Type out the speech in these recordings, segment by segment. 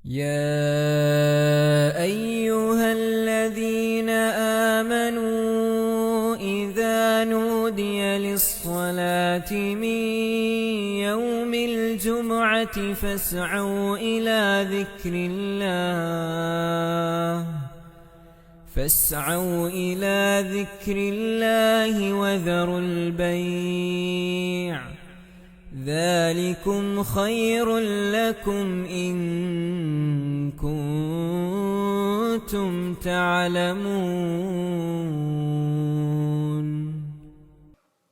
يا أيها الذين آمنوا إذا نودي للصلاة من يوم الجمعة فاسعوا إلى ذكر الله وذروا البيع ذلكم خير لكم إن كنتم تعلمون.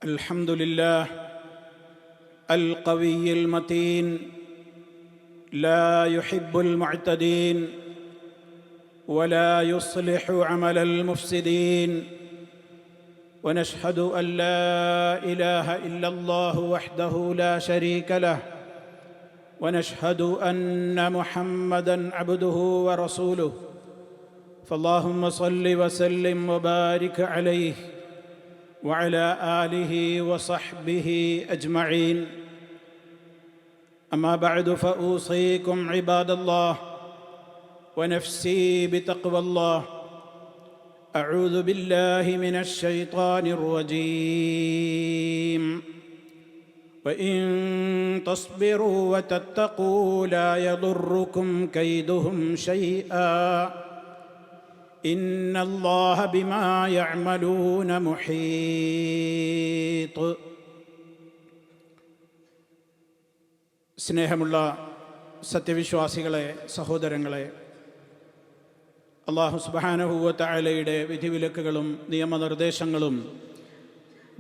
الحمد لله القوي المتين لا يحب المعتدين ولا يصلح عمل المفسدين، ونشهد أن لا إله إلا الله وحده لا شريك له، ونشهد أن محمدًا عبده ورسوله، فاللهم صل وسلم وبارك عليه وعلى آله وصحبه أجمعين. أما بعد، فأوصيكم عباد الله ونفسي بتقوى الله. أعوذ بالله من الشيطان الرجيم. وإن تصبروا وتتقوا لا يضركم كيدهم شيئا إن الله بما يعملون محيط. സ്നേഹമുള്ള സത്യവിശ്വാസികളെ, സഹോദരങ്ങളെ, അല്ലാഹു സുബ്ഹാനഹു വ തആലയുടെ വിധിവിലക്കുകളും നിയമനിർദ്ദേശങ്ങളും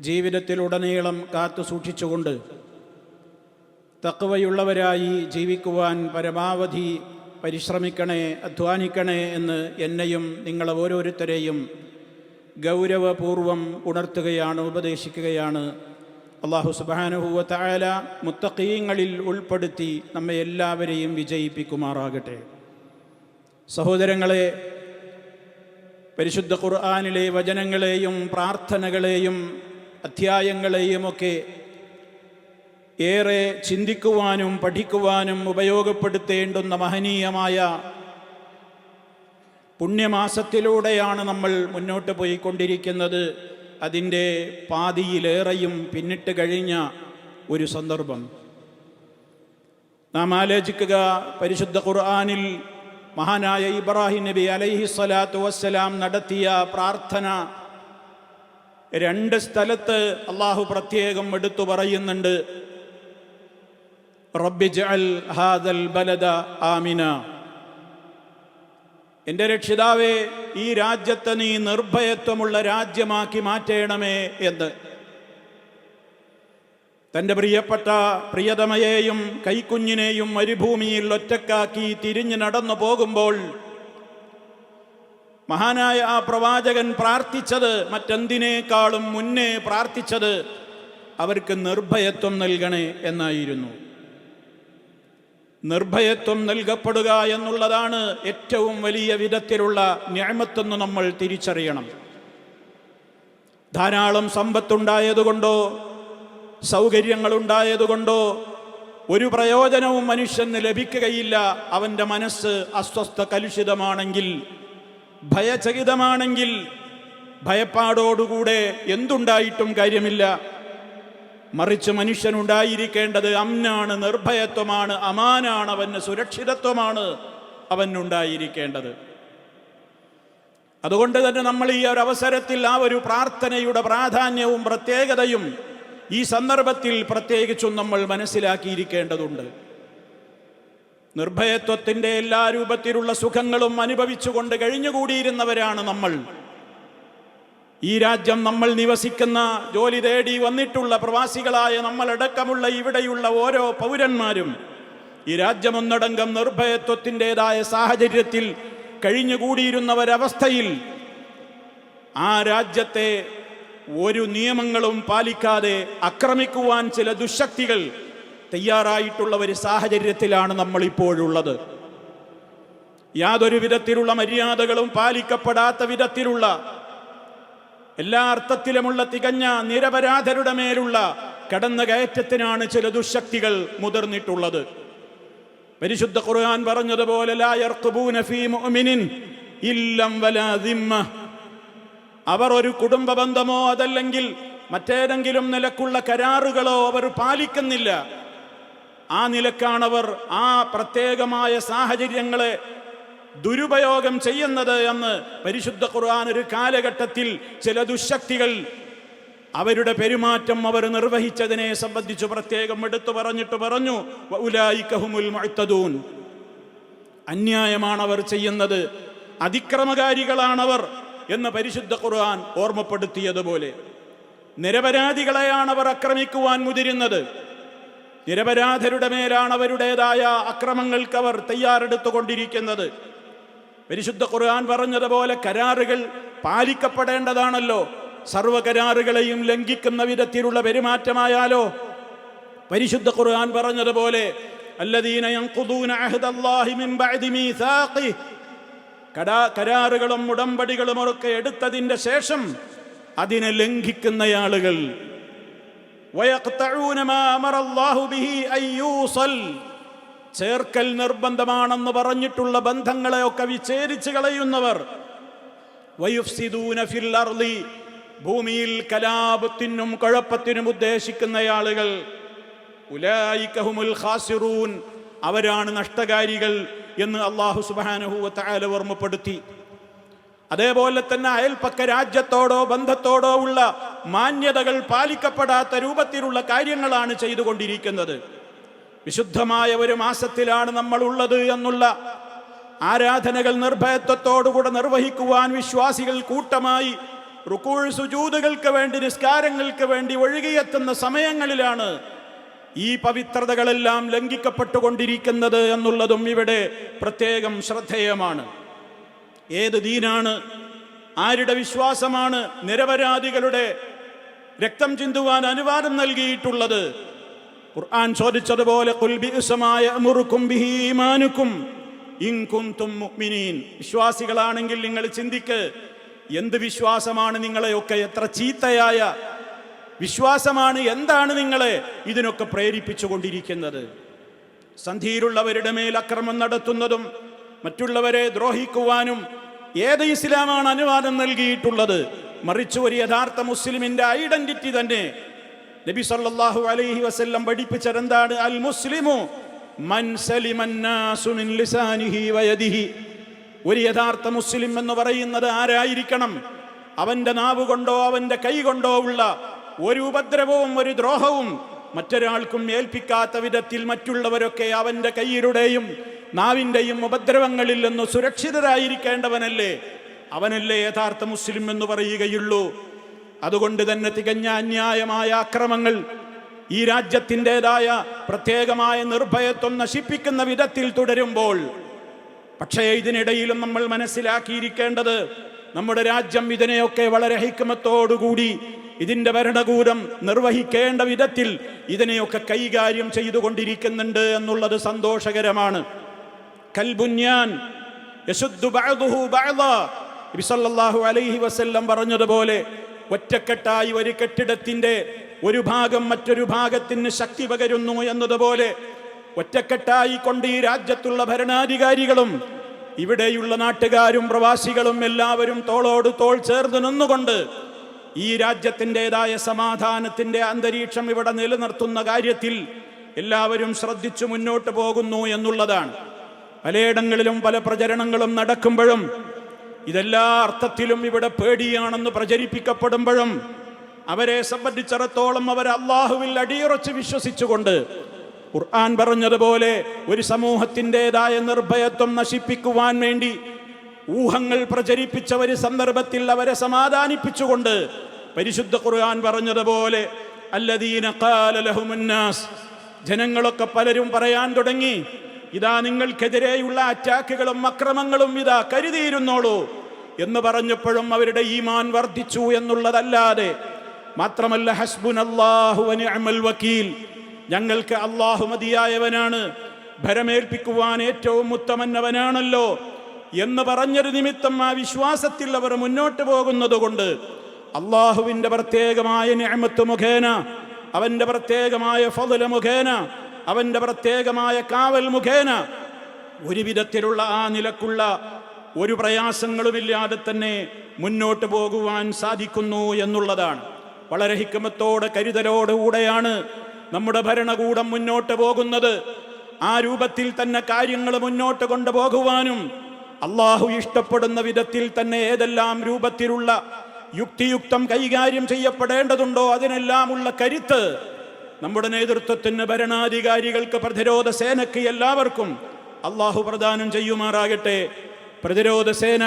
ജീവിതത്തിലുടനീളം കാത്തു സൂക്ഷിച്ചുകൊണ്ട് തഖ്വയുള്ളവരായി ജീവിക്കുവാൻ പരമാവധി പരിശ്രമിക്കണേ, അധ്വാനിക്കണേ എന്ന് എന്നെയും നിങ്ങളെ ഓരോരുത്തരെയും ഗൗരവപൂർവം ഉണർത്തുകയാണ്, ഉപദേശിക്കുകയാണ്. അല്ലാഹു സുബ്ഹാനഹു വ തആല മുത്തഖീങ്ങളിൽ ഉൾപ്പെടുത്തി നമ്മെ എല്ലാവരെയും വിജയിപ്പിക്കുമാറാകട്ടെ. സഹോദരങ്ങളെ, പരിശുദ്ധ ഖുർആനിലെ വചനങ്ങളെയും പ്രാർത്ഥനകളെയും അധ്യായങ്ങളെയുമൊക്കെ ഏറെ ചിന്തിക്കുവാനും പഠിക്കുവാനും ഉപയോഗപ്പെടുത്തേണ്ടുന്ന മഹനീയമായ പുണ്യമാസത്തിലൂടെയാണ് നമ്മൾ മുന്നോട്ട് പോയിക്കൊണ്ടിരിക്കുന്നത്. അതിൻ്റെ പാതിയിലേറെയും പിന്നിട്ട് കഴിഞ്ഞ ഒരു സന്ദർഭം നാം ആലോചിക്കുക. പരിശുദ്ധ ഖുർആനിൽ മഹാനായ ഇബ്രാഹിം നബി അലൈഹിസ്സലാത്തു വസ്സലാം നടത്തിയ പ്രാർത്ഥന രണ്ട് സ്ഥലത്ത് അള്ളാഹു പ്രത്യേകം എടുത്തു പറയുന്നുണ്ട്. റബ്ബി ജഅൽ ഹാദൽ ബലദ ആമിന, എൻ്റെ രക്ഷിതാവേ, ഈ രാജ്യത്തെ നീ നിർഭയത്വമുള്ള രാജ്യമാക്കി മാറ്റണമേ എന്ന്. തൻ്റെ പ്രിയപ്പെട്ട പ്രിയതമയെയും കൈക്കുഞ്ഞിനെയും മരുഭൂമിയിൽ ഒറ്റക്കാക്കി തിരിഞ്ഞു നടന്നു പോകുമ്പോൾ മഹാനായ ആ പ്രവാചകൻ പ്രാർത്ഥിച്ചത്, മറ്റെന്തിനേക്കാളും മുന്നേ പ്രാർത്ഥിച്ചത്, അവർക്ക് നിർഭയത്വം നൽകണേ എന്നായിരുന്നു. നിർഭയത്വം നൽകപ്പെടുക എന്നുള്ളതാണ് ഏറ്റവും വലിയ വിധത്തിലുള്ള നിഅമത്തെന്ന് നമ്മൾ തിരിച്ചറിയണം. ധാരാളം സമ്പത്തുണ്ടായതുകൊണ്ടോ സൗകര്യങ്ങളുണ്ടായതുകൊണ്ടോ ഒരു പ്രയോജനവും മനുഷ്യന് ലഭിക്കുകയില്ല. അവൻ്റെ മനസ്സ് അസ്വസ്ഥ കലുഷിതമാണെങ്കിൽ, ഭയചകിതമാണെങ്കിൽ, ഭയപ്പാടോടുകൂടെ എന്തുണ്ടായിട്ടും കാര്യമില്ല. മറിച്ച് മനുഷ്യനുണ്ടായിരിക്കേണ്ടത് അമ്നാണ്, നിർഭയത്വമാണ്, അമാനാണ്, അവന് സുരക്ഷിതത്വമാണ് അവനുണ്ടായിരിക്കേണ്ടത്. അതുകൊണ്ട് തന്നെ നമ്മൾ ഈ ഒരു അവസരത്തിൽ ആ ഒരു പ്രാർത്ഥനയുടെ പ്രാധാന്യവും പ്രത്യേകതയും ഈ സന്ദർഭത്തിൽ പ്രത്യേകിച്ചും നമ്മൾ മനസ്സിലാക്കിയിരിക്കേണ്ടതുണ്ട്. നിർഭയത്വത്തിൻ്റെ എല്ലാ രൂപത്തിലുള്ള സുഖങ്ങളും അനുഭവിച്ചുകൊണ്ട് കഴിഞ്ഞുകൂടിയിരുന്നവരാണ് നമ്മൾ. ഈ രാജ്യം, നമ്മൾ നിവസിക്കുന്ന, ജോലി തേടി വന്നിട്ടുള്ള പ്രവാസികളായ നമ്മളടക്കമുള്ള ഇവിടെയുള്ള ഓരോ പൗരന്മാരും ഈ രാജ്യമൊന്നടങ്കം നിർഭയത്വത്തിൻ്റെതായ സാഹചര്യത്തിൽ കഴിഞ്ഞുകൂടിയിരുന്നവരവസ്ഥയിൽ ആ രാജ്യത്തെ ഒരു നിയമങ്ങളും പാലിക്കാതെ ആക്രമിക്കുവാൻ ചില ദുശക്തികൾ തയ്യാറായിട്ടുള്ള ഒരു സാഹചര്യത്തിലാണ് നമ്മളിപ്പോഴുള്ളത്. യാതൊരു വിധത്തിലുള്ള മര്യാദകളും പാലിക്കപ്പെടാത്ത വിധത്തിലുള്ള എല്ലാ അർത്ഥത്തിലുമുള്ള തികഞ്ഞ നിരപരാധരുടെ മേലുള്ള കടന്നുകയറ്റത്തിനാണ് ചില ദുശക്തികൾ മുതിർന്നിട്ടുള്ളത്. പരിശുദ്ധ ഖുർആൻ പറഞ്ഞതുപോലെ ലാ യർഖുബൂന ഫീ മുഅ്മിനിൻ ഇല്ലം വലാ ദിമ്മ. അവർ ഒരു കുടുംബ ബന്ധമോ അതല്ലെങ്കിൽ മറ്റേതെങ്കിലും നിലക്കുള്ള കരാറുകളോ അവർ പാലിക്കുന്നില്ല. ആ നിലക്കാണവർ ആ പ്രത്യേകമായ സാഹചര്യങ്ങളെ ദുരുപയോഗം ചെയ്യുന്നത് എന്ന് പരിശുദ്ധ ഖുർആൻ ഒരു കാലഘട്ടത്തിൽ ചില ദുശക്തികൾ അവരുടെ പെരുമാറ്റം അവർ നിർവഹിച്ചതിനെ സംബന്ധിച്ച് പ്രത്യേകം എടുത്തു പറഞ്ഞിട്ട് പറഞ്ഞു, വഉലൈക ഹുമുൽ മുഅ്തദൂൻ. അന്യായമാണ് അവർ ചെയ്യുന്നത്, അതിക്രമകാരികളാണവർ എന്ന് പരിശുദ്ധ ഖുർആൻ ഓർമ്മപ്പെടുത്തിയതുപോലെ നിരപരാധികളെയാണ് അവർ ആക്രമിക്കുവാൻ മുതിരുന്നത്. നിരപരാധരുടെ മേലാണ് അവരുടേതായ അക്രമങ്ങൾക്ക് അവർ തയ്യാറെടുത്തുകൊണ്ടിരിക്കുന്നത്. പരിശുദ്ധ ഖുർആൻ പറഞ്ഞതുപോലെ കരാറുകൾ പാലിക്കപ്പെടേണ്ടതാണല്ലോ. സർവ്വ കരാറുകളെയും ലംഘിക്കുന്ന വിധത്തിലുള്ള പെരുമാറ്റമായാലോ? പരിശുദ്ധ ഖുർആൻ പറഞ്ഞതുപോലെ അല്ലദീന യൻഖുദൂന അഹ്ദല്ലാഹി മിൻ ബഅദി മീസാഖിഹി, കരാറുകളും ഉടമ്പടികളും ഒക്കെ എടുത്തതിന്റെ ശേഷം അതിനെ ലംഘിക്കുന്ന ആളുകൾ. വയഖ്തഊന മാ അമറല്ലാഹു ബിഹി അയ്യൂസൽ, ചേർക്കൽ നിർബന്ധമാണെന്ന് പറഞ്ഞിട്ടുള്ള ബന്ധങ്ങളെയൊക്കെ വിച്ഛേദിച്ച് കളയുന്നവർ. വയുഫ്സിദൂന ഫിൽ അർളി, ഭൂമിയിൽ കലാപത്തിനും കുഴപ്പത്തിനും ഉദ്ദേശിക്കുന്ന ആളുകൾ. ഉലൈക ഹുമുൽ ഖാസിറൂൻ, അവരാണ് നഷ്ടകാരികൾ എന്ന് അല്ലാഹു സുബ്ഹാനഹു വ തആല ഓർമ്മപ്പെടുത്തി. അതേപോലെ തന്നെ അയൽപക്ക രാജ്യത്തോടോ ബന്ധത്തോടോ ഉള്ള മാന്യതകൾ പാലിക്കപ്പെടാത്ത രൂപത്തിലുള്ള കാര്യങ്ങളാണ് ചെയ്തുകൊണ്ടിരിക്കുന്നത്. വിശുദ്ധമായ ഒരു മാസത്തിലാണ് നമ്മൾ ഉള്ളത് എന്നുള്ള ആരാധനകൾ നിർഭയത്വത്തോടുകൂടെ നിർവഹിക്കുവാൻ വിശ്വാസികൾ കൂട്ടമായി റുകൂഅ് സുജൂദുകൾക്ക് വേണ്ടി, നിസ്കാരങ്ങൾക്ക് വേണ്ടി ഒഴുകിയെത്തുന്ന സമയങ്ങളിലാണ് ഈ പവിത്രതകളെല്ലാം ലംഘിക്കപ്പെട്ടുകൊണ്ടിരിക്കുന്നത് എന്നുള്ളതും ഇവിടെ പ്രത്യേകം ശ്രദ്ധേയമാണ്. ഏത് ദീനാണ്, ആരുടെ വിശ്വാസമാണ് നിരപരാധികളുടെ രക്തം ചിന്തുവാൻ അനുവാദം നൽകിയിട്ടുള്ളത്? ഖുർആൻ ചോദിച്ചതുപോലെ ഖുൽ ബിഇസ്മാ യഅ്മുറുകും ബിഹി ഈമാനുകും ഇൻ കുൻതും മുഅ്മിനീൻ. വിശ്വാസികളാണെങ്കിൽ നിങ്ങൾ ചിന്തിക്ക്, എന്ത് വിശ്വാസമാണ് നിങ്ങളെയൊക്കെ, എത്ര ചീത്തയായ വിശ്വാസമാണ്, എന്താണ് നിങ്ങളെ ഇതിനൊക്കെ പ്രേരിപ്പിച്ചു കൊണ്ടിരിക്കുന്നത്? സന്ധിയിലുള്ളവരുടെ മേൽ അക്രമം നടത്തുന്നതും മറ്റുള്ളവരെ ദ്രോഹിക്കുവാനും ഏത് ഇസ്ലാമാണ് അനുവാദം നൽകിയിട്ടുള്ളത്? മറിച്ച് ഒരു യഥാർത്ഥ മുസ്ലിമിന്റെ ഐഡന്റിറ്റി തന്നെ നബി സല്ലല്ലാഹു അലൈഹി വസല്ലം പഠിപ്പിച്ചതെന്താണ്? അൽ മുസ്ലിമു മൻ സലിമന്നാസു മിൻ ലിസാനിഹി വയദിഹി. ഒരു യഥാർത്ഥ മുസ്ലിം എന്ന് പറയുന്നത് ആരായിരിക്കണം? അവന്റെ നാവ് കൊണ്ടോ അവന്റെ കൈ കൊണ്ടോ ഉള്ള ഒരു ഉപദ്രവവും ഒരു ദ്രോഹവും മറ്റൊരാൾക്കും ഏൽപ്പിക്കാത്ത വിധത്തിൽ മറ്റുള്ളവരൊക്കെ അവന്റെ കൈയിലൂടെയും നാവിൻ്റെയും ഉപദ്രവങ്ങളിൽ നിന്ന് സുരക്ഷിതരായിരിക്കേണ്ടവനല്ലേ? അവനല്ലേ യഥാർത്ഥ മുസ്ലിം എന്ന് പറയുകയുള്ളൂ. അതുകൊണ്ട് തന്നെ തികഞ്ഞ അന്യായമായ ആക്രമങ്ങൾ, ഈ രാജ്യത്തിൻ്റെതായ പ്രത്യേകമായ നിർഭയത്വം നശിപ്പിക്കുന്ന വിധത്തിൽ തുടരുമ്പോൾ, പക്ഷേ ഇതിനിടയിലും നമ്മൾ മനസ്സിലാക്കിയിരിക്കേണ്ടത്, നമ്മുടെ രാജ്യം ഇതിനെയൊക്കെ വളരെ ഹിക്മത്തോടുകൂടി ഇതിൻ്റെ ഭരണകൂടം നിർവഹിക്കേണ്ട വിധത്തിൽ ഇതിനെയൊക്കെ കൈകാര്യം ചെയ്തുകൊണ്ടിരിക്കുന്നുണ്ട് എന്നുള്ളത് സന്തോഷകരമാണ്. കൽബുന്യാൻ യശുദ്ദു ബഅദുഹു ബഅദാ, നബി സല്ലല്ലാഹു അലൈഹി വസല്ലം പറഞ്ഞതുപോലെ ഒറ്റക്കെട്ടായി ഒരു കെട്ടിടത്തിൻ്റെ ഒരു ഭാഗം മറ്റൊരു ഭാഗത്തിന് ശക്തി പകരുന്നു എന്നതുപോലെ ഒറ്റക്കെട്ടായി കൊണ്ട് ഈ രാജ്യത്തുള്ള ഭരണാധികാരികളും ഇവിടെയുള്ള നാട്ടുകാരും പ്രവാസികളും എല്ലാവരും തോളോട് തോൾ ചേർന്ന് നിന്നുകൊണ്ട് ഈ രാജ്യത്തിൻ്റെതായ സമാധാനത്തിൻ്റെ അന്തരീക്ഷം ഇവിടെ നിലനിർത്തുന്ന കാര്യത്തിൽ എല്ലാവരും ശ്രദ്ധിച്ചു മുന്നോട്ട് പോകുന്നു എന്നുള്ളതാണ്. പലയിടങ്ങളിലും പല പ്രചരണങ്ങളും നടക്കുമ്പോഴും ഇതെല്ലാ അർത്ഥത്തിലും ഇവിടെ പേടിയാണെന്ന് പ്രചരിപ്പിക്കപ്പെടുമ്പോഴും അവരെ സംബന്ധിച്ചിടത്തോളം അവർ അള്ളാഹുവിൽ അടിയുറച്ച് വിശ്വസിച്ചുകൊണ്ട് ഖുർആൻ പറഞ്ഞതുപോലെ ഒരു സമൂഹത്തിൻ്റെതായ നിർഭയത്വം നശിപ്പിക്കുവാൻ വേണ്ടി ഊഹങ്ങൾ പ്രചരിപ്പിച്ച ഒരു സന്ദർഭത്തിൽ അവരെ സമാധാനിപ്പിച്ചുകൊണ്ട് പരിശുദ്ധ ഖുർആൻ പറഞ്ഞതുപോലെ അല്ലദീന ഖാല ലഹുമുന്നാസ്, ജനങ്ങളൊക്കെ പലരും പറയാൻ തുടങ്ങി, ഇതാ നിങ്ങൾക്കെതിരെയുള്ള അറ്റാക്കുകളും അക്രമങ്ങളും ഇതാ കരുതിയിരുന്നോളൂ എന്ന് പറഞ്ഞപ്പോഴും അവരുടെ ഈമാൻ വർദ്ധിച്ചു എന്നുള്ളതല്ലാതെ, മാത്രമല്ല ഹസ്ബുനല്ലാഹു വ നിഅമൽ വക്കീൽ, ഞങ്ങൾക്ക് അല്ലാഹു മതിയായവനാണ്, ഭരമേൽപ്പിക്കുവാൻ ഏറ്റവും ഉത്തമന്നവനാണല്ലോ എന്ന് പറഞ്ഞൊരു നിമിത്തം ആ വിശ്വാസത്തിൽ അവർ മുന്നോട്ട് പോകുന്നത് കൊണ്ട് അള്ളാഹുവിൻ്റെ പ്രത്യേകമായ നിഅമത്ത് മുഖേന, അവൻ്റെ പ്രത്യേകമായ ഫضل മുഖേന അവൻ്റെ പ്രത്യേകമായ കാവൽ മുഖേന ഒരു വിധത്തിലുള്ള ആ നിലക്കുള്ള ഒരു പ്രയാസങ്ങളുമില്ലാതെ തന്നെ മുന്നോട്ട് പോകുവാൻ സാധിക്കുന്നു എന്നുള്ളതാണ്. വളരെ ഹിക്മത്തോടെ കരുതലോടുകൂടെയാണ് നമ്മുടെ ഭരണകൂടം മുന്നോട്ട് പോകുന്നത്. ആ രൂപത്തിൽ തന്നെ കാര്യങ്ങൾ മുന്നോട്ട് കൊണ്ടുപോകുവാനും അള്ളാഹു ഇഷ്ടപ്പെടുന്ന വിധത്തിൽ തന്നെ ഏതെല്ലാം രൂപത്തിലുള്ള യുക്തിയുക്തം കൈകാര്യം ചെയ്യപ്പെടേണ്ടതുണ്ടോ അതിനെല്ലാമുള്ള കരുത്ത് നമ്മുടെ നേതൃത്വത്തിന്, ഭരണാധികാരികൾക്ക്, പ്രതിരോധ സേനയ്ക്ക് എല്ലാവർക്കും അള്ളാഹു പ്രദാനം ചെയ്യുമാറാകട്ടെ. പ്രതിരോധ സേന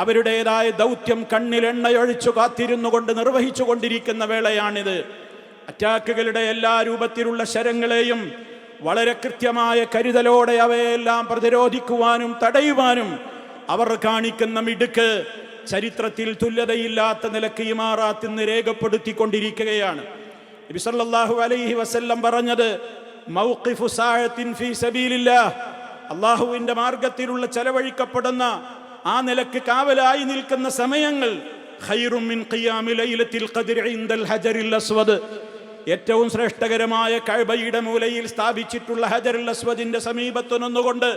അവരുടേതായ ദൗത്യം കണ്ണിലെണ്ണയൊഴിച്ചു കാത്തിരുന്നു കൊണ്ട് നിർവഹിച്ചു കൊണ്ടിരിക്കുന്ന വേളയാണിത്. അറ്റാക്കുകളുടെ എല്ലാ രൂപത്തിലുള്ള ശരങ്ങളെയും വളരെ കൃത്യമായ കരുതലോടെ അവയെല്ലാം പ്രതിരോധിക്കുവാനും തടയുവാനും അവർ കാണിക്കുന്ന മിടുക്ക് ചരിത്രത്തിൽ തുല്യതയില്ലാത്ത നിലക്ക് ഇമാറാത്ത് ഇന്ന് രേഖപ്പെടുത്തിക്കൊണ്ടിരിക്കുകയാണ്. നബി സല്ലല്ലാഹു അലൈഹി വസല്ലം പറഞ്ഞത് മൗഖിഫു സാഅത്തിൻ ഫീ സബീലില്ലാഹ്, അള്ളാഹുവിൻ്റെ മാർഗത്തിലുള്ള ചെലവഴിക്കപ്പെടുന്ന ആ നിലക്ക് കാവലായി നിൽക്കുന്ന സമയങ്ങൾ ഖൈറും മിൻ ഖിയാമി ലൈലത്തിൽ ഖദ്രി ഇൻദൽ ഹജറിൽ അസ്വദ്, ഏറ്റവും ശ്രേഷ്ഠകരമായ കഅബയുടെ മൂലയിൽ സ്ഥാപിച്ചിട്ടുള്ള ഹജറുൽ അസ്വദിന്റെ സമീപത്ത് നിന്നുകൊണ്ട്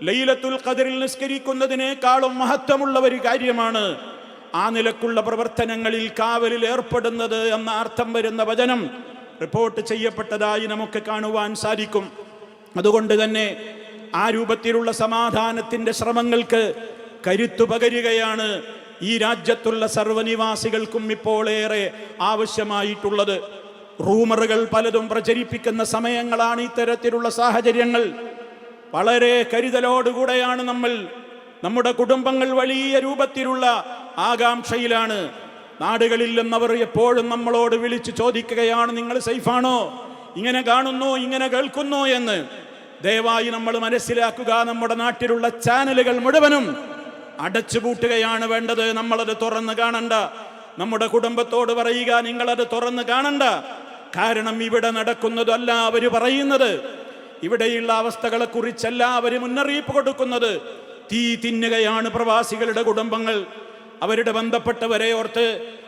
ലൈലത്തുൽ ഖദ്റിൽ നിസ്കരിക്കുന്നതിനേക്കാളും മഹത്വമുള്ള ഒരു കാര്യമാണ് ആ നിലക്കുള്ള പ്രവർത്തനങ്ങളിൽ കാവലിൽ ഏർപ്പെടുന്നത് എന്ന അർത്ഥം വരുന്ന വചനം റിപ്പോർട്ട് ചെയ്യപ്പെട്ടതായി നമുക്ക് കാണുവാൻ സാധിക്കും. അതുകൊണ്ട് തന്നെ ആ രൂപത്തിലുള്ള സമാധാനത്തിൻ്റെ ശ്രമങ്ങൾക്ക് കരുത്തു പകരുകയാണ് ഈ രാജ്യത്തുള്ള സർവ്വനിവാസികൾക്കും ഇപ്പോൾ ഏറെ ആവശ്യമായിട്ടുള്ളത്. റൂമറുകൾ പലതും പ്രചരിപ്പിക്കുന്ന സമയങ്ങളാണ് ഇത്തരത്തിലുള്ള സാഹചര്യങ്ങൾ. വളരെ കരുതലോടുകൂടെയാണ് നമ്മുടെ കുടുംബങ്ങൾ വലിയ രൂപത്തിലുള്ള ആകാംക്ഷയിലാണ്. നാടുകളിൽ നിന്നവർ എപ്പോഴും നമ്മളോട് വിളിച്ച് ചോദിക്കുകയാണ്, നിങ്ങൾ സേഫാണോ, ഇങ്ങനെ കാണുന്നു, ഇങ്ങനെ കേൾക്കുന്നു എന്ന്. ദയവായി നമ്മൾ മനസ്സിലാക്കുക, നമ്മുടെ നാട്ടിലുള്ള ചാനലുകൾ മുഴുവനും അടച്ചുപൂട്ടുകയാണ് വേണ്ടത്. നമ്മളത് തുറന്ന് കാണണ്ട. നമ്മുടെ കുടുംബത്തോട് പറയുക, നിങ്ങളത് തുറന്ന് കാണണ്ട. കാരണം ഇവിടെ നടക്കുന്നതല്ല അവർ പറയുന്നത്, ഇവിടെയുള്ള അവസ്ഥകളെ കുറിച്ചല്ല അവർ മുന്നറിയിപ്പ് കൊടുക്കുന്നത്. തീ തിന്നുകയാണ് പ്രവാസികളുടെ കുടുംബങ്ങൾ. അവരുടെ ബന്ധപ്പെട്ടവരെ ഓർത്ത്,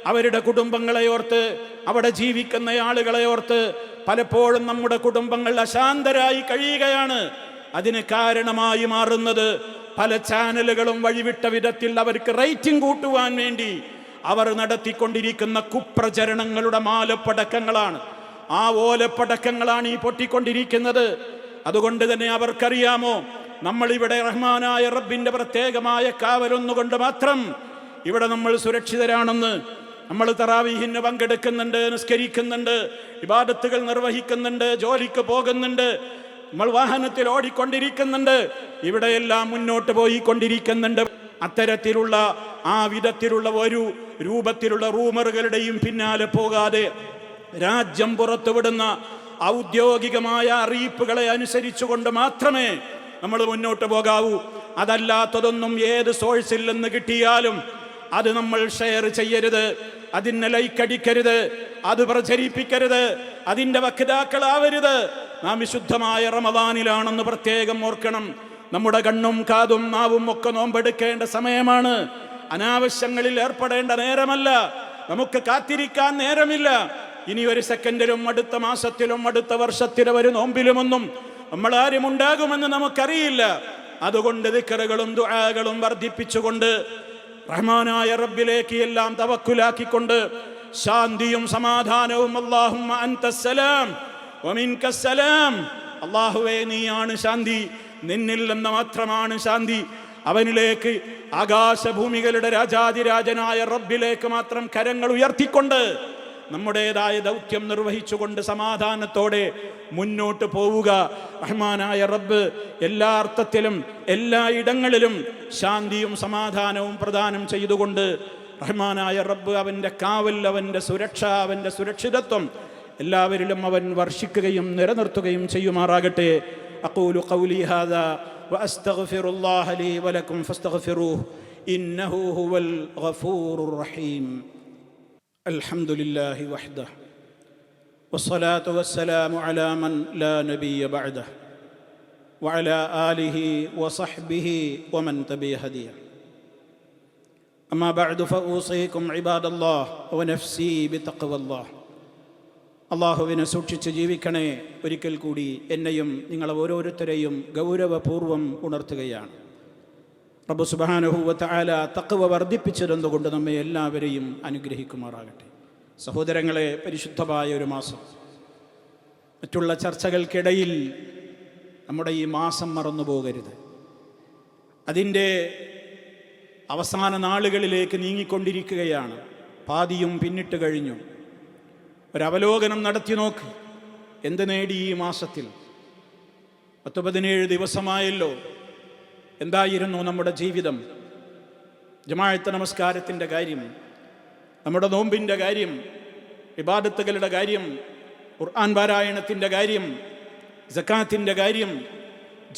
അവരുടെ കുടുംബങ്ങളെ ഓർത്ത്, അവിടെ ജീവിക്കുന്ന ആളുകളെ ഓർത്ത് പലപ്പോഴും നമ്മുടെ കുടുംബങ്ങൾ അശാന്തരായി കഴിയുകയാണ്. അതിന് കാരണമായി മാറുന്നത് പല ചാനലുകളും വഴിവിട്ട വിധത്തിൽ അവർക്ക് റേറ്റിംഗ് കൂട്ടുവാൻ വേണ്ടി അവർ നടത്തിക്കൊണ്ടിരിക്കുന്ന കുപ്രചരണങ്ങളുടെ മാലപ്പടക്കങ്ങളാണ്. ആ ഓലപ്പടക്കങ്ങളാണ് ഈ പൊട്ടിക്കൊണ്ടിരിക്കുന്നത്. അതുകൊണ്ട് തന്നെ അവർക്കറിയാമോ, നമ്മളിവിടെ റഹ്മാനായ റബ്ബിന്റെ പ്രത്യേകമായ കാവലൊന്നുകൊണ്ട് മാത്രം ഇവിടെ നമ്മൾ സുരക്ഷിതരാണെന്ന്. നമ്മൾ തറാവീഹിന് പങ്കെടുക്കുന്നുണ്ട്, നിസ്കരിക്കുന്നുണ്ട്, ഇബാദത്തുകൾ നിർവഹിക്കുന്നുണ്ട്, ജോലിക്ക് പോകുന്നുണ്ട്, നമ്മൾ വാഹനത്തിൽ ഓടിക്കൊണ്ടിരിക്കുന്നുണ്ട്, ഇവിടെയെല്ലാം മുന്നോട്ട് പോയിക്കൊണ്ടിരിക്കുന്നുണ്ട്. അത്തരത്തിലുള്ള ആ വിധത്തിലുള്ള ഒരു രൂപത്തിലുള്ള റൂമറുകളുടെയും പിന്നാലെ പോകാതെ രാജ്യം പുറത്തുവിടുന്ന ഔദ്യോഗികമായ അറിയിപ്പുകളെ അനുസരിച്ചുകൊണ്ട് മാത്രമേ നമ്മൾ മുന്നോട്ട് പോകാവൂ. അതല്ലാത്തതൊന്നും ഏത് സോഴ്സിൽ നിന്ന് കിട്ടിയാലും അത് നമ്മൾ ഷെയർ ചെയ്യരുത്, അതിന് ലൈക്കടിക്കരുത്, അത് പ്രചരിപ്പിക്കരുത്, അതിൻ്റെ വക്താക്കളാവരുത്. നാം വിശുദ്ധമായ റമദാനിലാണെന്ന് പ്രത്യേകം ഓർക്കണം. നമ്മുടെ കണ്ണും കാതും നാവും ഒക്കെ നോമ്പെടുക്കേണ്ട സമയമാണ്. അനാവശ്യങ്ങളിൽ ഏർപ്പെടേണ്ട നേരമല്ല. നമുക്ക് കാത്തിരിക്കാൻ നേരമില്ല. ഇനി ഒരു സെക്കൻഡിലും അടുത്ത മാസത്തിലും അടുത്ത വർഷത്തിലും ഒരു നോമ്പിലുമൊന്നും നമ്മളാരും ഉണ്ടാകുമെന്ന് നമുക്കറിയില്ല. അതുകൊണ്ട് ദിക്റുകളും ദുആകളും വർദ്ധിപ്പിച്ചുകൊണ്ട് റഹ്മാനായ റബ്ബിലേക്ക് എല്ലാം തവക്കുലാക്കിക്കൊണ്ട് ശാന്തിയും സമാധാനവും അല്ലാഹുമ്മ അൻതസ്സലാം വമിൻകസ്സലാം, അല്ലാഹുവേ നീയാണ് ശാന്തി, നിന്നിൽ നിന്ന് മാത്രമാണ് ശാന്തി. അവനിലേക്ക്, ആകാശഭൂമികളുടെ രാജാതിരാജനായ റബ്ബിലേക്ക് മാത്രം കരങ്ങൾ ഉയർത്തിക്കൊണ്ട് നമ്മുടേതായ ദൗത്യം നിർവഹിച്ചുകൊണ്ട് സമാധാനത്തോടെ മുന്നോട്ട് പോവുക. റഹ്മാനായ റബ്ബ് എല്ലാ അർത്ഥത്തിലും എല്ലാ ഇടങ്ങളിലും ശാന്തിയും സമാധാനവും പ്രദാനം ചെയ്തുകൊണ്ട് റഹ്മാനായ റബ്ബ് അവൻ്റെ കാവൽ, അവൻ്റെ സുരക്ഷ, അവൻ്റെ സുരക്ഷിതത്വം എല്ലാവരിലും അവൻ വർഷിക്കുകയും നിലനിർത്തുകയും ചെയ്യുമാറാകട്ടെ. അഖൂലു ഖൗലി ഹാദാ വഅസ്തഗ്ഫിറുല്ലാഹ ലീ വലക്കും ഫസ്തഗ്ഫിറൂഹു ഇന്നഹു ഹുവൽ ഗഫൂറുർ റഹീം. അൽഹംദുലില്ലാഹി വഹ്ദഹു വസ്സലാത്തു വസ്സലാമു അലാ മൻ ലാ നബിയ്യ ബഅദഹു വഅലാ ആലിഹി വസഹ്ബിഹി വമൻ തബിഅ ഹദിയഹു. അമ്മാ ബഅദു ഫഊസീകും ഇബാദല്ലാഹ് വനഫ്സീ ബിതഖ്വല്ലാഹ്. അള്ളാഹുവിനെ സൂക്ഷിച്ച് ജീവിക്കണേ. ഒരിക്കൽ കൂടി എന്നെയും നിങ്ങളെ ഓരോരുത്തരെയും ഗൗരവപൂർവ്വം ഉണർത്തുകയാണ്. റബ്ബ് സുബ്ഹാനഹു വ തആല തഖ്വ വർദ്ധിപ്പിച്ചിരുന്നുകൊണ്ട് നമ്മെ എല്ലാവരെയും അനുഗ്രഹിക്കുമാറാകട്ടെ. സഹോദരങ്ങളെ, പരിശുദ്ധമായ ഒരു മാസം. മറ്റുള്ള ചർച്ചകൾക്കിടയിൽ നമ്മുടെ ഈ മാസം മറന്നു പോകരുത്. അതിൻ്റെ അവസാന നാളുകളിലേക്ക് നീങ്ങിക്കൊണ്ടിരിക്കുകയാണ്. പാതിയും പിന്നിട്ട് കഴിഞ്ഞു. ഒരവലോകനം നടത്തി നോക്ക്. എന്ത് നേടി ഈ മാസത്തിൽ? 17 ദിവസമായല്ലോ. എന്തായിരുന്നു നമ്മുടെ ജീവിതം? ജമാഅത്ത് നമസ്കാരത്തിൻ്റെ കാര്യം, നമ്മുടെ നോമ്പിൻ്റെ കാര്യം, ഇബാദത്തുകളുടെ കാര്യം, ഖുർആൻ പാരായണത്തിൻ്റെ കാര്യം, സക്കാത്തിൻ്റെ കാര്യം,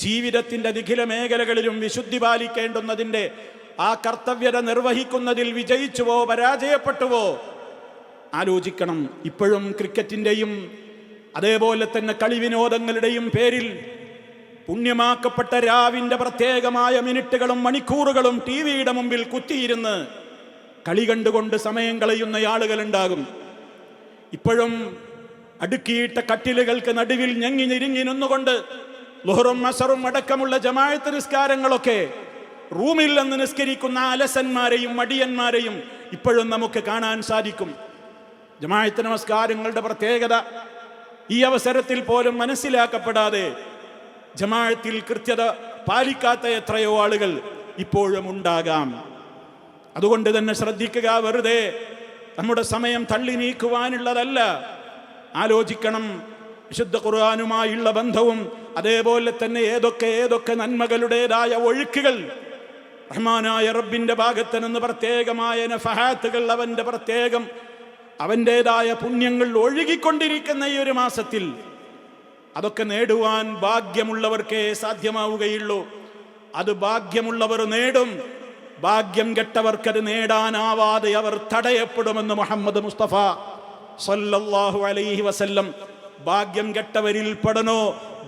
ജീവിതത്തിൻ്റെ നിഖില മേഖലകളിലും വിശുദ്ധി പാലിക്കേണ്ടുന്നതിൻ്റെ ആ കർത്തവ്യത നിർവഹിക്കുന്നതിൽ വിജയിച്ചുവോ പരാജയപ്പെട്ടുവോ ആലോചിക്കണം. ഇപ്പോഴും ക്രിക്കറ്റിൻ്റെയും അതേപോലെ തന്നെ കളിവിനോദങ്ങളുടെയും പേരിൽ പുണ്യമാക്കപ്പെട്ട രാവിൻ്റെ പ്രത്യേകമായ മിനിറ്റുകളും മണിക്കൂറുകളും ടി വിയുടെ മുമ്പിൽ കുത്തിയിരുന്ന് കളി കണ്ടുകൊണ്ട് സമയം കളയുന്ന ആളുകളുണ്ടാകും. ഇപ്പോഴും അടുക്കിയിട്ട കട്ടിലുകൾക്ക് നടുവിൽ ഞെങ്ങി ഞെരിങ്ങി നിന്നുകൊണ്ട് ളുഹറും അസറും അടക്കമുള്ള ജമാഅത്ത് നിസ്കാരങ്ങളൊക്കെ റൂമിൽ നിന്ന് നിസ്കരിക്കുന്ന അലസന്മാരെയും മടിയന്മാരെയും ഇപ്പോഴും നമുക്ക് കാണാൻ സാധിക്കും. ജമാഅത്ത് നമസ്കാരങ്ങളുടെ പ്രത്യേകത ഈ അവസരത്തിൽ പോലും മനസ്സിലാക്കപ്പെടാതെ ജമാഅത്തിൽ കൃത്യത പാലിക്കാത്ത എത്രയോ ആളുകൾ ഇപ്പോഴും ഉണ്ടാകാം. അതുകൊണ്ട് തന്നെ ശ്രദ്ധിക്കുക. വെറുതെ നമ്മുടെ സമയം തള്ളി നീക്കുവാനുള്ളതല്ല. ആലോചിക്കണം. വിശുദ്ധ ഖുർആനുമായുള്ള ബന്ധവും അതേപോലെ തന്നെ ഏതൊക്കെ നന്മകളുടേതായ ഒഴുക്കുകൾ റഹ്മാനായ റബ്ബിന്റെ ഭാഗത്ത് നിന്ന് പ്രത്യേകമായ നഫഹാത്തുകൾ, അവൻ്റെതായ പുണ്യങ്ങൾ ഒഴുകിക്കൊണ്ടിരിക്കുന്ന ഈ ഒരു മാസത്തിൽ അതൊക്കെ നേടുവാൻ ഭാഗ്യമുള്ളവർക്കേ സാധ്യമാവുകയുള്ളൂ. അത് ഭാഗ്യമുള്ളവർ നേടും. ഭാഗ്യം കെട്ടവർക്കത് നേടാനാവാതെ അവർ തടയപ്പെടുമെന്ന് മുഹമ്മദ് മുസ്തഫ സല്ലല്ലാഹു അലൈഹി വസല്ലം. ഭാഗ്യം കെട്ടവരിൽ പെടണോ,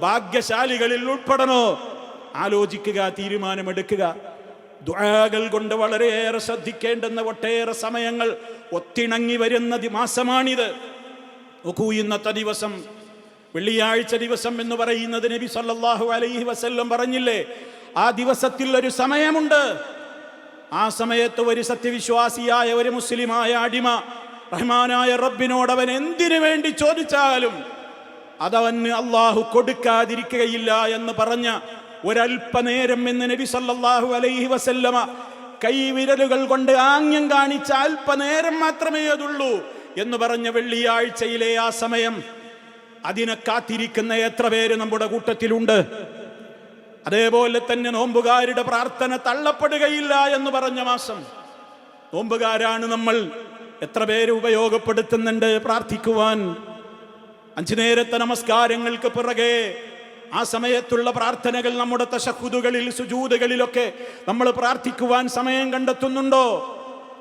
ഭാഗ്യശാലികളിൽ ഉൾപ്പെടണോ? ആലോചിക്കുക, തീരുമാനമെടുക്കുക. ദുആകൾ കൊണ്ട് വളരെയേറെ ശ്രദ്ധിക്കേണ്ടുന്ന ഒട്ടേറെ സമയങ്ങൾ ഒത്തിണങ്ങി വരുന്ന മാസമാണിത്. നോക്കൂ, ഇന്നത്തെ ദിവസം വെള്ളിയാഴ്ച ദിവസം എന്ന് പറയുന്നത് നബി സല്ലല്ലാഹു അലൈഹി വസല്ലം പറഞ്ഞില്ലേ, ആ ദിവസത്തിൽ ഒരു സമയമുണ്ട്. ആ സമയത്ത് ഒരു സത്യവിശ്വാസിയായ ഒരു മുസ്ലിമായ അടിമ റഹ്മാനായ റബ്ബിനോട് അവൻ എന്തിനു വേണ്ടി ചോദിച്ചാലും അതവന് അള്ളാഹു കൊടുക്കാതിരിക്കുകയില്ല എന്ന് പറഞ്ഞ ഒരൽപ്പനേരം എന്ന് നബി സല്ലല്ലാഹു അലൈഹി വസല്ലമ കൈവിരലുകൾ കൊണ്ട് ആംഗ്യം കാണിച്ച അല്പനേരം മാത്രമേ അതുള്ളൂ എന്ന് പറഞ്ഞ വെള്ളിയാഴ്ചയിലെ ആ സമയം, അതിനെ കാത്തിരിക്കുന്ന എത്ര പേര് നമ്മുടെ കൂട്ടത്തിലുണ്ട്? അതേപോലെ തന്നെ നോമ്പുകാരുടെ പ്രാർത്ഥന തള്ളപ്പെടുകയില്ല എന്ന് പറഞ്ഞ മാസം. നോമ്പുകാരാണ് നമ്മൾ. എത്ര പേര് ഉപയോഗപ്പെടുത്തുന്നുണ്ട് പ്രാർത്ഥിക്കുവാൻ? 5 നേരത്തെ നമസ്കാരങ്ങൾക്ക് പിറകെ ആ സമയത്തുള്ള പ്രാർത്ഥനകൾ നമ്മുടെ തശഹുദുകളിൽ, സുജൂദുകളിലൊക്കെ നമ്മൾ പ്രാർത്ഥിക്കുവാൻ സമയം കണ്ടെത്തുന്നുണ്ടോ?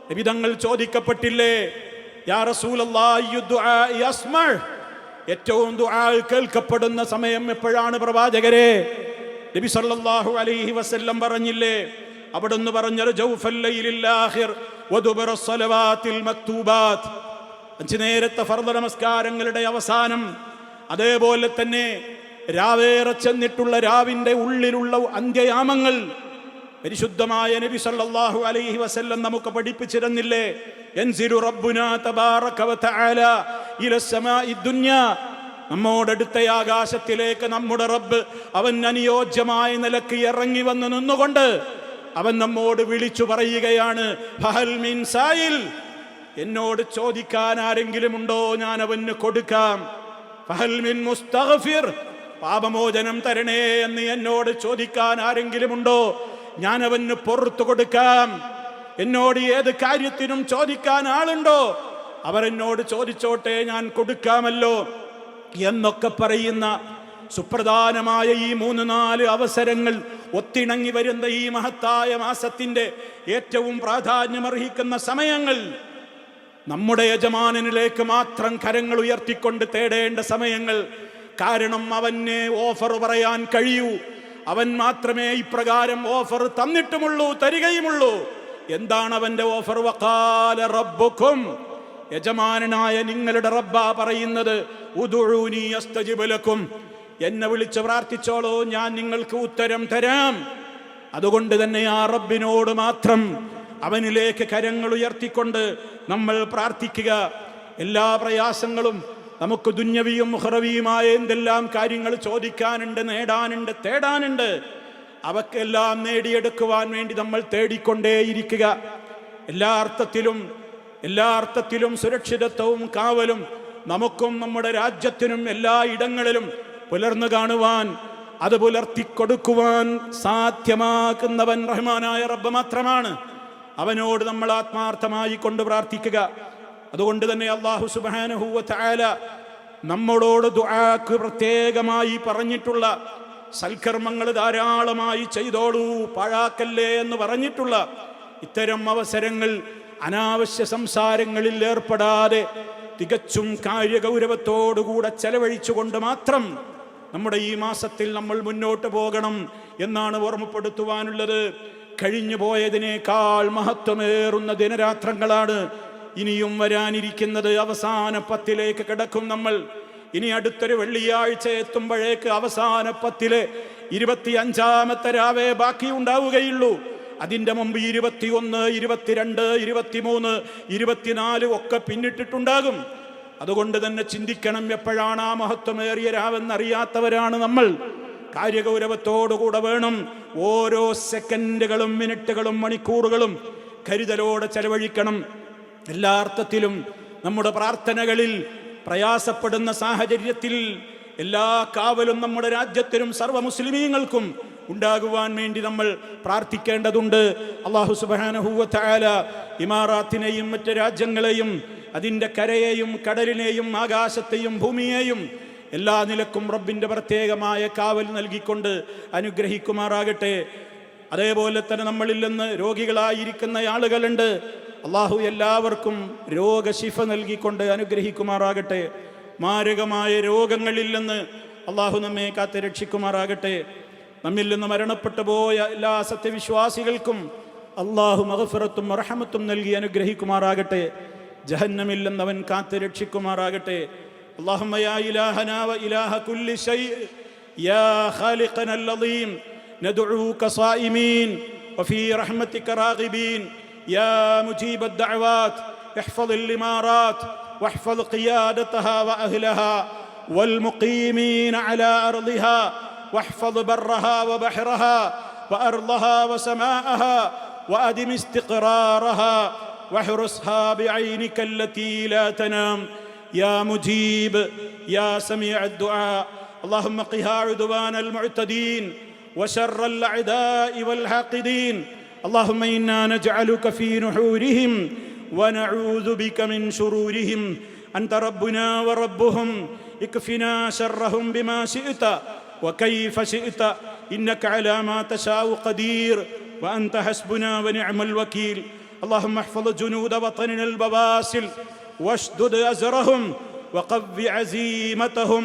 നബിതങ്ങൾ ചോദിക്കപ്പെട്ടില്ലേ, യാ റസൂലല്ലാഹി ദുആഇ അസ്മഅ, ഏറ്റവും ദുആ കേൾക്കപ്പെടുന്ന സമയം എപ്പോഴാണ് പ്രവാചകരെ? നബി സല്ലല്ലാഹു അലൈഹി വസല്ലം പറഞ്ഞില്ലേ, അവിടുന്ന് പറഞ്ഞത് ജൗഫൽ ലൈലിൽ ആഖിർ വദുബറ സ്വലവാത്തിൽ മക്തൂബാത്ത്, 5 നേരത്തെ ഫർദ് നമസ്കാരങ്ങളുടെ അവസാനം, അതേപോലെ തന്നെ രാവേറെ ചെന്നിട്ടുള്ള രാവിന്റെ ഉള്ളിലുള്ള അന്ത്യയാമങ്ങൾ പരിശുദ്ധമായ നബി സല്ലല്ലാഹു അലൈഹി വസല്ലം നമുക്ക് പഠിപ്പിച്ചിരുന്നില്ലേ? യൻസിലു റബ്ബുനാ തബാറക വ തആല ഇലസ് സമാഇ ദുനിയ, നമ്മോടടുത്ത ആകാശത്തിലേക്ക് നമ്മുടെ റബ്ബ് അവൻ അനുയോജ്യമായ നിലക്ക് ഇറങ്ങി വന്ന് നിന്നുകൊണ്ട് അവൻ നമ്മോട് വിളിച്ചു പറയുകയാണ്, ഫഹൽ മിൻ സായിൽ, എന്നോട് ചോദിക്കാൻ ആരെങ്കിലും ഉണ്ടോ? ഞാൻ അവന് കൊടുക്കാം. ഫഹൽ മിൻ മുസ്തഗ്ഫിർ, പാപമോചനം തരണേ എന്ന് എന്നോട് ചോദിക്കാൻ ആരെങ്കിലും ഉണ്ടോ? ഞാൻ അവന് പുറത്തു കൊടുക്കാം. എന്നോട് ഏത് കാര്യത്തിനും ചോദിക്കാൻ ആളുണ്ടോ? അവരെന്നോട് ചോദിച്ചോട്ടെ, ഞാൻ കൊടുക്കാമല്ലോ എന്നൊക്കെ പറയുന്ന സുപ്രധാനമായ ഈ 3-4 അവസരങ്ങൾ ഒത്തിണങ്ങി വരുന്ന ഈ മഹത്തായ മാസത്തിന്റെ ഏറ്റവും പ്രാധാന്യമർഹിക്കുന്ന സമയങ്ങൾ നമ്മുടെ യജമാനനിലേക്ക് മാത്രം കരങ്ങൾ ഉയർത്തിക്കൊണ്ട് തേടേണ്ട സമയങ്ങൾ. കാരണം അവന് ഓഫർ പറയാൻ കഴിയൂ. അവൻ മാത്രമേ ഇപ്രകാരം ഓഫർ തന്നിട്ടുമുള്ളൂ, തരികയുമുള്ളൂ. എന്താണ് അവന്റെ ഓഫർ? വഖാല റബ്ബുക്കും, യജമാനനായ നിങ്ങളുടെ റബ്ബാ പറയുന്നത്, ഉദുഊനി അസ്തജിബ് ലക്കും, എന്നെ വിളിച്ച് പ്രാർത്ഥിച്ചോളൂ, ഞാൻ നിങ്ങൾക്ക് ഉത്തരം തരാം. അതുകൊണ്ട് തന്നെ ആ റബ്ബിനോട് മാത്രം, അവനിലേക്ക് കരങ്ങൾ ഉയർത്തിക്കൊണ്ട് നമ്മൾ പ്രാർത്ഥിക്കുക. എല്ലാ പ്രയാസങ്ങളും, നമുക്ക് ദുന്യവിയും ഉഖറവിയുമായ എന്തെല്ലാം കാര്യങ്ങൾ ചോദിക്കാനുണ്ട്, നേടാനുണ്ട്, തേടാനുണ്ട്, അവക്കെല്ലാം നേടിയെടുക്കുവാൻ വേണ്ടി നമ്മൾ തേടിക്കൊണ്ടേയിരിക്കുക. എല്ലാ അർത്ഥത്തിലും സുരക്ഷിതത്വവും കാവലും നമുക്കും നമ്മുടെ രാജ്യത്തിനും എല്ലാ ഇടങ്ങളിലും പുലർന്നു കാണുവാൻ, അത് പുലർത്തിക്കൊടുക്കുവാൻ സാധ്യമാക്കുന്നവൻ റഹ്മാനായ റബ്ബ് മാത്രമാണ്. അവനോട് നമ്മൾ ആത്മാർത്ഥമായി കൊണ്ട് പ്രാർത്ഥിക്കുക. അതുകൊണ്ട് തന്നെ അല്ലാഹു സുബ്ഹാനഹു വ തആല നമ്മളോട് ദുആക്ക് പ്രത്യേകമായി പറഞ്ഞിട്ടുള്ള, സൽക്കർമ്മങ്ങൾ ധാരാളമായി ചെയ്തോളൂ, പാഴാക്കല്ലേ എന്ന് പറഞ്ഞിട്ടുള്ള ഇത്തരം അവസരങ്ങൾ അനാവശ്യ സംസാരങ്ങളിൽ ഏർപ്പെടാതെ തികച്ചും കാര്യഗൗരവത്തോടുകൂടെ ചെലവഴിച്ചുകൊണ്ട് മാത്രം നമ്മുടെ ഈ മാസത്തിൽ നമ്മൾ മുന്നോട്ട് പോകണം എന്നാണ് ഓർമ്മപ്പെടുത്തുവാനുള്ളത്. കഴിഞ്ഞു പോയതിനേക്കാൾ മഹത്വമേറുന്ന ദിനരാത്രങ്ങളാണ് ഇനിയും വരാനിരിക്കുന്നത്. അവസാന 10 കിടക്കും നമ്മൾ. ഇനി അടുത്തൊരു വെള്ളിയാഴ്ച എത്തുമ്പോഴേക്ക് അവസാന 10 25-ാമത്തെ രാവേ ബാക്കി ഉണ്ടാവുകയുള്ളൂ. അതിൻ്റെ മുമ്പ് 21, 22, 23, 24 ഒക്കെ പിന്നിട്ടിട്ടുണ്ടാകും. അതുകൊണ്ട് തന്നെ ചിന്തിക്കണം, എപ്പോഴാണ് ആ മഹത്വമേറിയ രാവെന്നറിയാത്തവരാണ് നമ്മൾ. കാര്യഗൗരവത്തോടുകൂടെ വേണം ഓരോ സെക്കൻഡുകളും മിനിറ്റുകളും മണിക്കൂറുകളും കരുതലോടെ ചെലവഴിക്കണം. എല്ലാ അർത്ഥത്തിലും നമ്മുടെ പ്രാർത്ഥനകളിൽ പ്രയാസപ്പെടുന്ന സാഹചര്യത്തിൽ എല്ലാ കാവലും നമ്മുടെ രാജ്യത്തിനും സർവ്വ മുസ്ലിമീങ്ങൾക്കും ഉണ്ടാകുവാൻ വേണ്ടി നമ്മൾ പ്രാർത്ഥിക്കേണ്ടതുണ്ട്. അല്ലാഹു സുബ്ഹാനഹു വ തആല ഇമാറാത്തിനെയും മറ്റ് രാജ്യങ്ങളെയും അതിൻ്റെ കരയെയും കടലിനെയും ആകാശത്തെയും ഭൂമിയെയും എല്ലാ നിലക്കും റബ്ബിൻ്റെ പ്രത്യേകമായ കാവൽ നൽകിക്കൊണ്ട് അനുഗ്രഹിക്കുമാറാകട്ടെ. അതേപോലെ തന്നെ നമ്മളിൽ നിന്ന് രോഗികളായിരിക്കുന്ന ആളുകളുണ്ട്. അള്ളാഹു എല്ലാവർക്കും രോഗശിഫ നൽകിക്കൊണ്ട് അനുഗ്രഹിക്കുമാറാകട്ടെ. മാരകമായ രോഗങ്ങളിൽ നിന്ന് അള്ളാഹു നമ്മെ കാത്ത് രക്ഷിക്കുമാറാകട്ടെ. നമ്മിൽ നിന്ന് മരണപ്പെട്ടു പോയ എല്ലാ സത്യവിശ്വാസികൾക്കും അള്ളാഹു മഗ്ഫിറത്തും റഹ്മത്തും നൽകി അനുഗ്രഹിക്കുമാറാകട്ടെ. ജഹന്നമിൽ നിന്നവൻ കാത്ത് രക്ഷിക്കുമാറാകട്ടെ. اللهم يا إلهنا وإله كل شيء يا خالقنا العظيم ندعوك صائمين وفي رحمتك راغبين يا مجيب الدعوات احفظ الإمارات واحفظ قيادتها وأهلها والمقيمين على أرضها واحفظ برها وبحرها وأرضها وسماءها وأدم استقرارها واحرسها بعينك التي لا تنام يا مجيب يا سميع الدعاء. اللهم قها عدوان المعتدين وشر الأعداء والحاقدين. اللهم إنا نجعلك في نحورهم ونعوذ بك من شرورهم. أنت ربنا وربهم اكفنا شرهم بما شئت وكيف شئت إنك على ما تشاء قدير وأنت حسبنا ونعم الوكيل. اللهم احفظ جنود وطننا البواسل واشدد أزرهم وقو عزيمتهم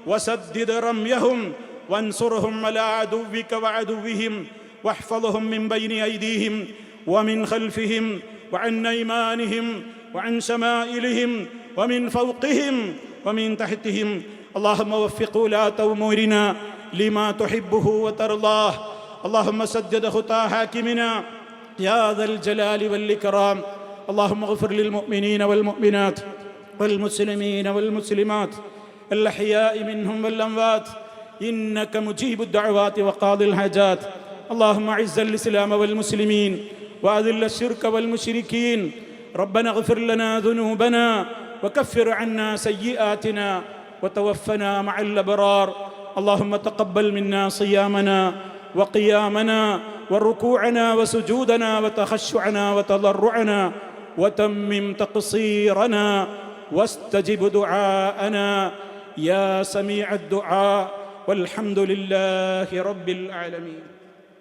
وسدد رميهم وانصرهم على عدوك وعدوهم واحفظهم من بين أيديهم ومن خلفهم وعن أيمانهم وعن شمائلهم ومن فوقهم ومن تحتهم. اللهم وفق ولاة أمورنا لما تحبه وترضاه. اللهم سدد خطى حاكمنا يا ذا الجلال والإكرام. اللهم اغفر للمؤمنين والمؤمنات والمسلمين والمسلمات الأحياء منهم والأموات إنك مجيب الدعوات وقاضي الحاجات. اللهم أعز الإسلام والمسلمين وأذل الشرك والمشركين. ربنا اغفر لنا ذنوبنا وكفر عنا سيئاتنا وتوفنا مع الأبرار. اللهم تقبل منا صيامنا وقيامنا وركوعنا وسجودنا وتخشعنا وتضرعنا وتمم تقصيرنا واستجب دعاءنا يا سميع الدعاء والحمد لله رب العالمين.